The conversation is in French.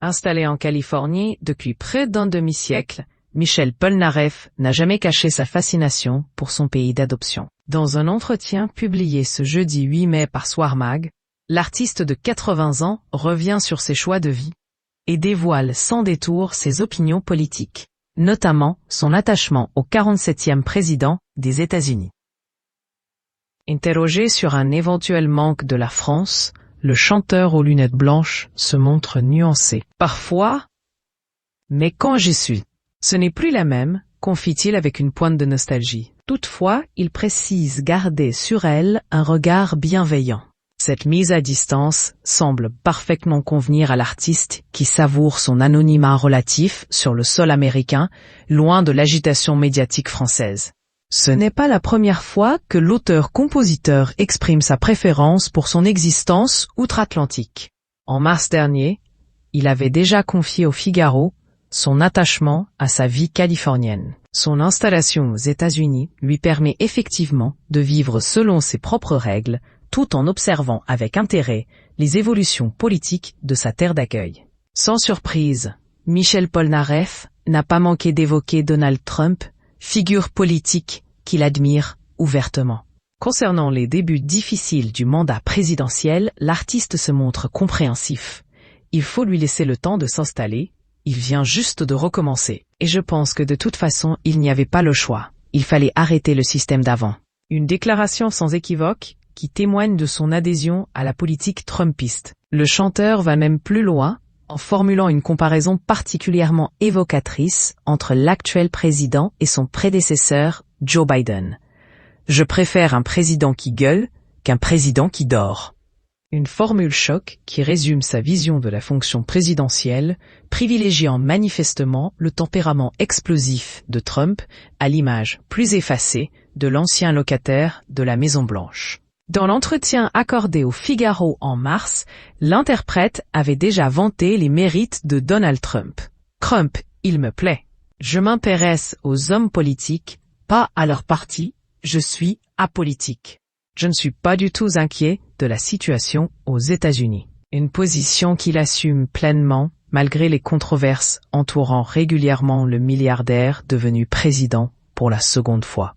Installé en Californie depuis près d'un demi-siècle, Michel Polnareff n'a jamais caché sa fascination pour son pays d'adoption. Dans un entretien publié ce jeudi 8 mai par Soir Mag, l'artiste de 80 ans revient sur ses choix de vie et dévoile sans détour ses opinions politiques, notamment son attachement au 47e président des États-Unis. Interrogé sur un éventuel manque de la France, le chanteur aux lunettes blanches se montre nuancé. Parfois, mais quand j'y suis, ce n'est plus la même, confie-t-il avec une pointe de nostalgie. Toutefois, il précise garder sur elle un regard bienveillant. Cette mise à distance semble parfaitement convenir à l'artiste qui savoure son anonymat relatif sur le sol américain, loin de l'agitation médiatique française. Ce n'est pas la première fois que l'auteur-compositeur exprime sa préférence pour son existence outre-Atlantique. En mars dernier, il avait déjà confié au Figaro son attachement à sa vie californienne. Son installation aux États-Unis lui permet effectivement de vivre selon ses propres règles, tout en observant avec intérêt les évolutions politiques de sa terre d'accueil. Sans surprise, Michel Polnareff n'a pas manqué d'évoquer Donald Trump, figure politique qu'il admire ouvertement. Concernant les débuts difficiles du mandat présidentiel, l'artiste se montre compréhensif. Il faut lui laisser le temps de s'installer, il vient juste de recommencer. Et je pense que de toute façon, il n'y avait pas le choix. Il fallait arrêter le système d'avant. Une déclaration sans équivoque qui témoigne de son adhésion à la politique trumpiste. Le chanteur va même plus loin, en formulant une comparaison particulièrement évocatrice entre l'actuel président et son prédécesseur, Joe Biden. Je préfère un président qui gueule qu'un président qui dort. Une formule choc qui résume sa vision de la fonction présidentielle, privilégiant manifestement le tempérament explosif de Trump à l'image plus effacée de l'ancien locataire de la Maison-Blanche. Dans l'entretien accordé au Figaro en mars, l'interprète avait déjà vanté les mérites de Donald Trump. Trump, il me plaît. Je m'intéresse aux hommes politiques, pas à leur parti, je suis apolitique. Je ne suis pas du tout inquiet de la situation aux États-Unis. Une position qu'il assume pleinement, malgré les controverses entourant régulièrement le milliardaire devenu président pour la seconde fois.